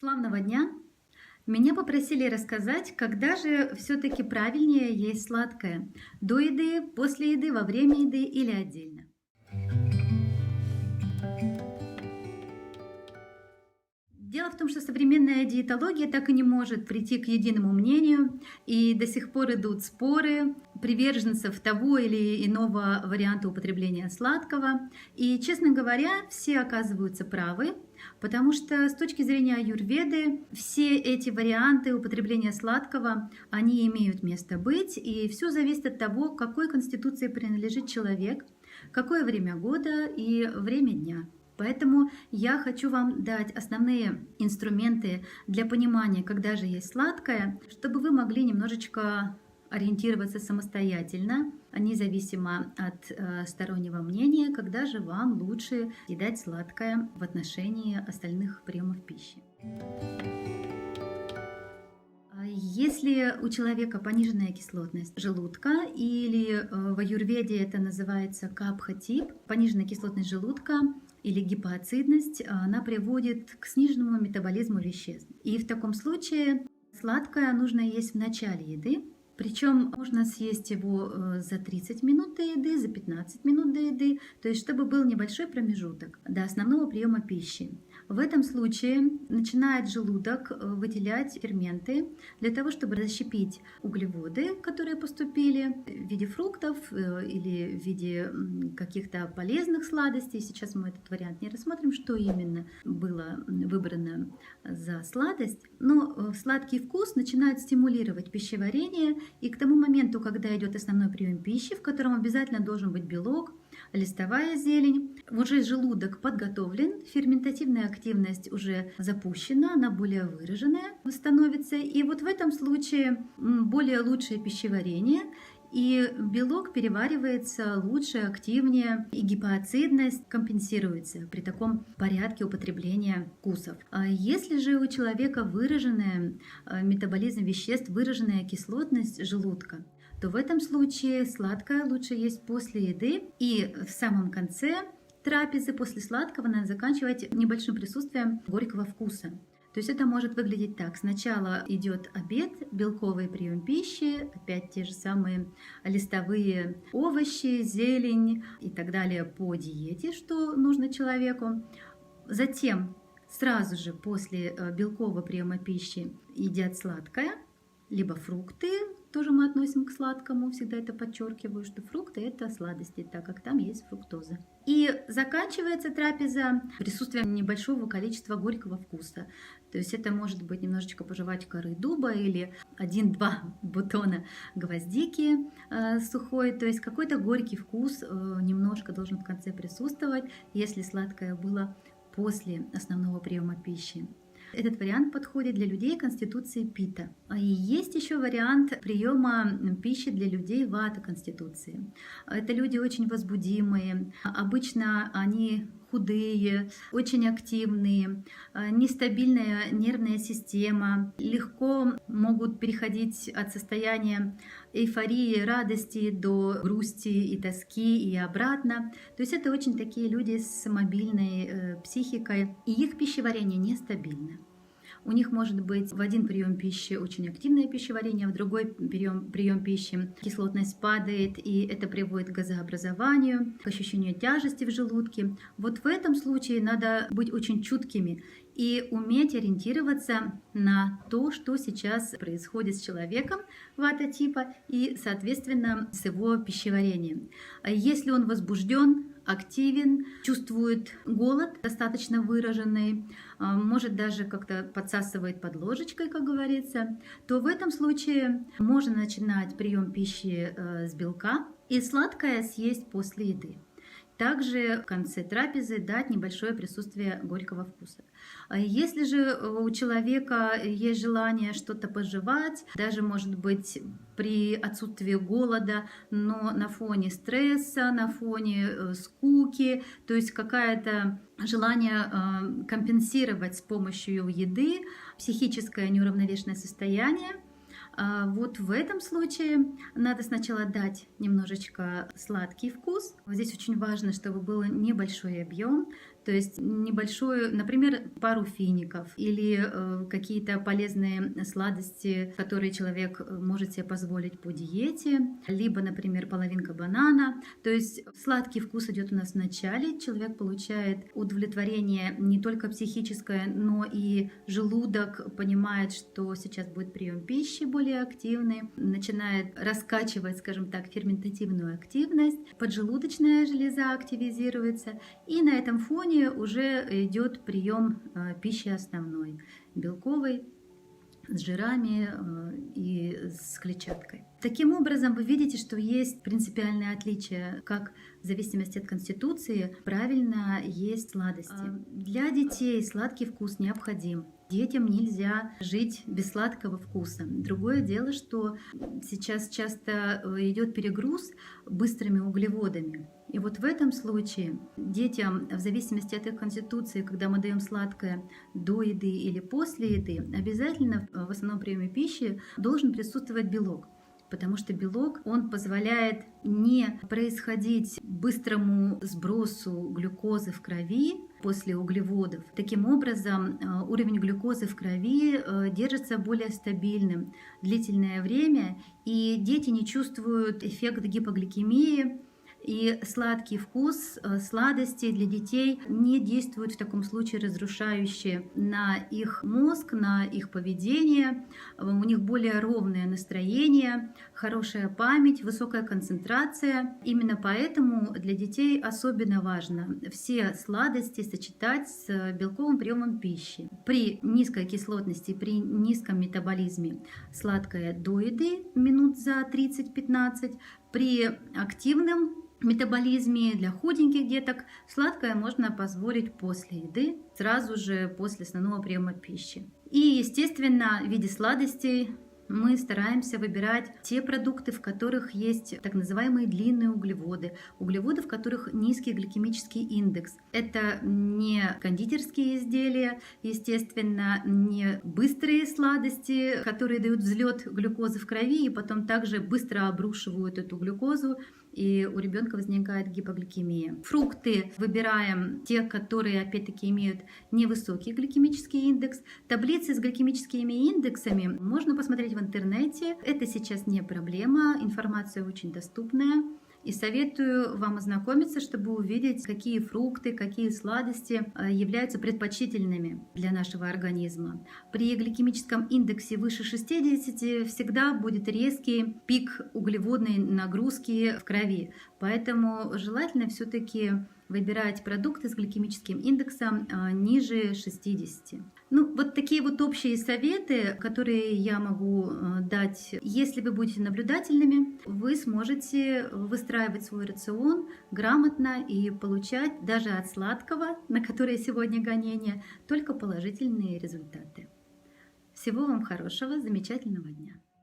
Славного дня! Меня попросили рассказать, когда же все-таки правильнее есть сладкое. До еды, после еды, во время еды или отдельно. Дело в том, что современная диетология так и не может прийти к единому мнению, и до сих пор идут споры приверженцев того или иного варианта употребления сладкого. И, честно говоря, все оказываются правы, потому что с точки зрения аюрведы все эти варианты употребления сладкого, они имеют место быть, и все зависит от того, к какой конституции принадлежит человек, какое время года и время дня. Поэтому я хочу вам дать основные инструменты для понимания, когда же есть сладкое, чтобы вы могли немножечко ориентироваться самостоятельно, независимо от стороннего мнения, когда же вам лучше съедать сладкое в отношении остальных приемов пищи. Если у человека пониженная кислотность желудка, или в аюрведе это называется капха-тип, пониженная кислотность желудка или гипоацидность, она приводит к сниженному метаболизму веществ. И в таком случае сладкое нужно есть в начале еды, причем можно съесть его за 30 минут до еды, за 15 минут до еды, то есть чтобы был небольшой промежуток до основного приема пищи. В этом случае начинает желудок выделять ферменты для того, чтобы расщепить углеводы, которые поступили в виде фруктов или в виде каких-то полезных сладостей. Сейчас мы этот вариант не рассмотрим, что именно было выбрано за сладость. Но сладкий вкус начинает стимулировать пищеварение, и к тому моменту, когда идет основной прием пищи, в котором обязательно должен быть белок, листовая зелень, уже желудок подготовлен, ферментативная активность уже запущена, она более выраженная становится. И вот в этом случае более лучшее пищеварение, и белок переваривается лучше, активнее, и гипоацидность компенсируется при таком порядке употребления вкусов. А если же у человека выраженный метаболизм веществ, выраженная кислотность желудка, то в этом случае сладкое лучше есть после еды, и в самом конце трапезы после сладкого надо заканчивать небольшим присутствием горького вкуса. То есть это может выглядеть так. Сначала идет обед, белковый прием пищи, опять те же самые листовые овощи, зелень и так далее по диете, что нужно человеку. Затем сразу же после белкового приема пищи едят сладкое, либо фрукты, тоже мы относим к сладкому, всегда это подчеркиваю, что фрукты это сладости, так как там есть фруктоза. И заканчивается трапеза присутствием небольшого количества горького вкуса. То есть это может быть немножечко пожевать коры дуба или 1-2 бутона гвоздики сухой. То есть какой-то горький вкус немножко должен в конце присутствовать, если сладкое было после основного приема пищи. Этот вариант подходит для людей конституции пита. И есть еще вариант приема пищи для людей вата конституции. Это люди очень возбудимые, обычно они худые, очень активные, нестабильная нервная система, легко могут переходить от состояния эйфории, радости до грусти и тоски и обратно. То есть это очень такие люди с мобильной психикой, и их пищеварение нестабильно. У них может быть в один прием пищи очень активное пищеварение, в другой прием пищи кислотность падает, и это приводит к газообразованию, к ощущению тяжести в желудке. Вот в этом случае надо быть очень чуткими и уметь ориентироваться на то, что сейчас происходит с человеком вата-типа и, соответственно, с его пищеварением. Если он возбужден, активен, чувствует голод достаточно выраженный, может даже как-то подсасывает под ложечкой, как говорится, то в этом случае можно начинать прием пищи с белка и сладкое съесть после еды. Также в конце трапезы дать небольшое присутствие горького вкуса. Если же у человека есть желание что-то пожевать, даже может быть при отсутствии голода, но на фоне стресса, на фоне скуки, то есть какое-то желание компенсировать с помощью еды психическое неуравновешенное состояние, вот в этом случае надо сначала дать немножечко сладкий вкус. Здесь очень важно, чтобы был небольшой объем, То есть небольшую, например, пару фиников или какие-то полезные сладости, которые человек может себе позволить по диете, либо, например, половинка банана. То есть сладкий вкус идет у нас в начале, человек получает удовлетворение не только психическое, но и желудок понимает, что сейчас будет прием пищи более активный, начинает раскачивать, скажем так, ферментативную активность, поджелудочная железа активизируется, и на этом фоне уже идет прием пищи основной, белковой, с жирами и с клетчаткой. Таким образом, вы видите, что есть принципиальное отличие, как в зависимости от конституции правильно есть сладости. Для детей сладкий вкус необходим. Детям нельзя жить без сладкого вкуса. Другое дело, что сейчас часто идет перегруз быстрыми углеводами. И вот в этом случае детям, в зависимости от их конституции, когда мы даем сладкое до еды или после еды, обязательно в основном приеме пищи должен присутствовать белок. Потому что белок, он позволяет не происходить быстрому сбросу глюкозы в крови после углеводов. Таким образом, уровень глюкозы в крови держится более стабильным длительное время, и дети не чувствуют эффект гипогликемии, и сладкий вкус сладостей для детей не действует в таком случае разрушающе на их мозг, на их поведение. У них более ровное настроение, хорошая память, высокая концентрация. Именно поэтому для детей особенно важно все сладости сочетать с белковым приемом пищи. При низкой кислотности, при низком метаболизме сладкое до еды минут за 30-15, при активном метаболизме для худеньких деток сладкое можно позволить после еды, сразу же после основного приема пищи. И, естественно, в виде сладостей мы стараемся выбирать те продукты, в которых есть так называемые длинные углеводы, углеводы, в которых низкий гликемический индекс. Это не кондитерские изделия, естественно, не быстрые сладости, которые дают взлет глюкозы в крови и потом также быстро обрушивают эту глюкозу, и у ребенка возникает гипогликемия. Фрукты выбираем те, которые опять-таки имеют невысокий гликемический индекс. Таблицы с гликемическими индексами можно посмотреть в интернете. Это сейчас не проблема, информация очень доступная. И советую вам ознакомиться, чтобы увидеть, какие фрукты, какие сладости являются предпочтительными для нашего организма. При гликемическом индексе выше 60 всегда будет резкий пик углеводной нагрузки в крови. Поэтому желательно все-таки выбирать продукты с гликемическим индексом ниже 60. Ну, вот такие вот общие советы, которые я могу дать. Если вы будете наблюдательными, вы сможете выстраивать свой рацион грамотно и получать даже от сладкого, на которое сегодня гонение, только положительные результаты. Всего вам хорошего, замечательного дня!